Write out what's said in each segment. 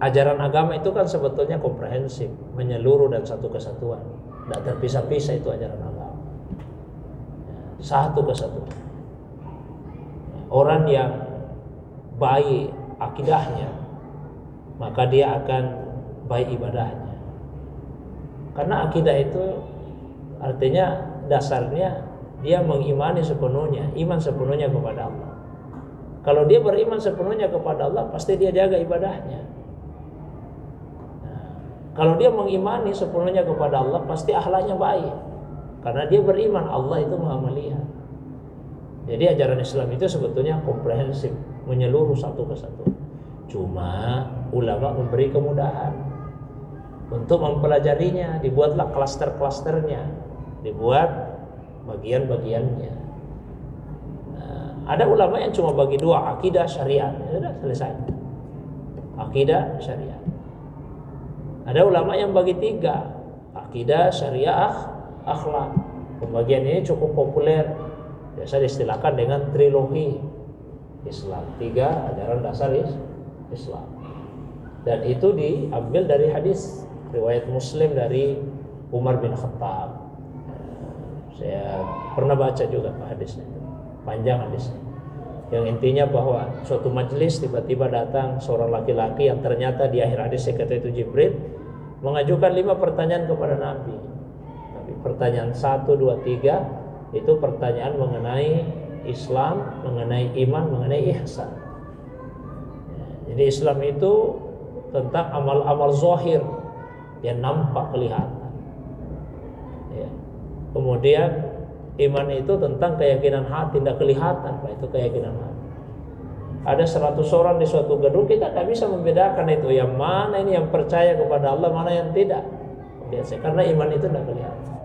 ajaran agama itu kan sebetulnya komprehensif, menyeluruh dan satu kesatuan, tidak terpisah-pisah itu ajaran agama, satu kesatuan. Orang yang baik akidahnya, maka dia akan baik ibadahnya. Karena akidah itu artinya dasarnya dia mengimani sepenuhnya, iman sepenuhnya kepada Allah. Kalau dia beriman sepenuhnya kepada Allah, pasti dia jaga ibadahnya. Nah, kalau dia mengimani sepenuhnya kepada Allah, pasti akhlaknya baik. Karena dia beriman Allah itu Maha melihat. Jadi ajaran Islam itu sebetulnya komprehensif, menyeluruh satu kesatu. Cuma ulama memberi kemudahan untuk mempelajarinya, dibuatlah klaster-klasternya, dibuat bagian-bagiannya. Nah, ada ulama yang cuma bagi dua, akidah syariat, ya sudah selesai. Akidah syariat. Ada ulama yang bagi tiga, akidah syariah, akhlak. Pembagian ini cukup populer, biasa diistilahkan dengan trilogi Islam, tiga ajaran dasar Islam. Dan itu diambil dari hadis riwayat Muslim dari Umar bin Khattab. Saya pernah baca juga hadisnya, panjang hadisnya. Yang intinya bahwa suatu majelis tiba-tiba datang seorang laki-laki yang ternyata di akhir hadis kata itu Jibril, mengajukan 5 pertanyaan kepada Nabi. Tapi pertanyaan 1, 2, 3 itu pertanyaan mengenai Islam, mengenai iman, mengenai ihsan. Jadi Islam itu tentang amal-amal zahir yang nampak kelihatan. Ya. Kemudian iman itu tentang keyakinan hati, tidak kelihatan, Pak, itu keyakinan hati. Ada 100 orang di suatu gedung, kita tidak bisa membedakan itu yang mana ini yang percaya kepada Allah, mana yang tidak. Biasa, karena iman itu tidak kelihatan.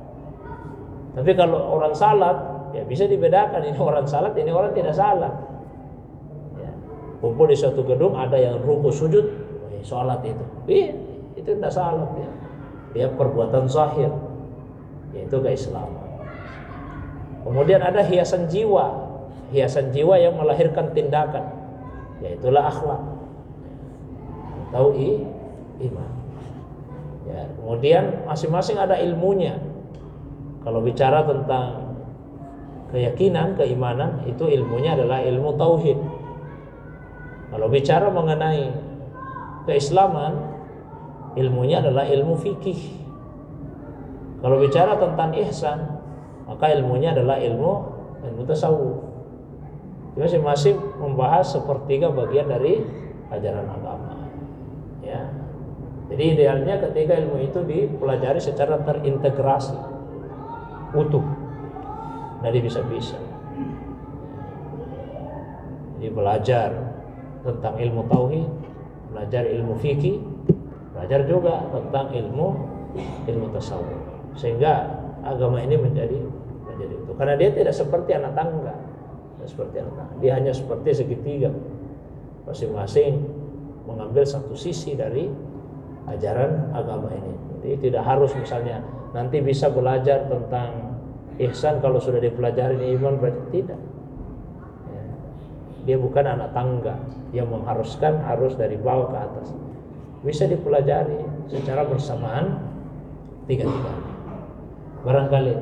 Tapi kalau orang salat, ya bisa dibedakan, ini orang salat, ini orang tidak salat. Ya. Kumpul di suatu gedung, ada yang ruku sujud, salat itu, itu tidak salat ya. Dia perbuatan zahir, yaitu keislaman. Kemudian ada hiasan jiwa yang melahirkan tindakan, yaitulah akhlak atau iman. Ya, kemudian masing-masing ada ilmunya. Kalau bicara tentang keyakinan, keimanan, itu ilmunya adalah ilmu tauhid. Kalau bicara mengenai keislaman, ilmunya adalah ilmu fikih. Kalau bicara tentang ihsan, maka ilmunya adalah ilmu tasawuf. Masing-masing membahas sepertiga bagian dari ajaran agama. Ya. Jadi idealnya ketika ilmu itu dipelajari secara terintegrasi, utuh, dari bisa-bisa. Jadi belajar tentang ilmu tauhid, belajar ilmu fikih, belajar juga tentang ilmu tasawuf, sehingga agama ini menjadi itu. Karena dia tidak seperti anak tangga, dia hanya seperti segitiga, masing-masing mengambil satu sisi dari ajaran agama ini. Jadi tidak harus misalnya nanti bisa belajar tentang ihsan kalau sudah dipelajari iman, berarti tidak. Ya. Dia bukan anak tangga yang mengharuskan harus dari bawah ke atas. Bisa dipelajari secara bersamaan tiga-tiganya. Barangkali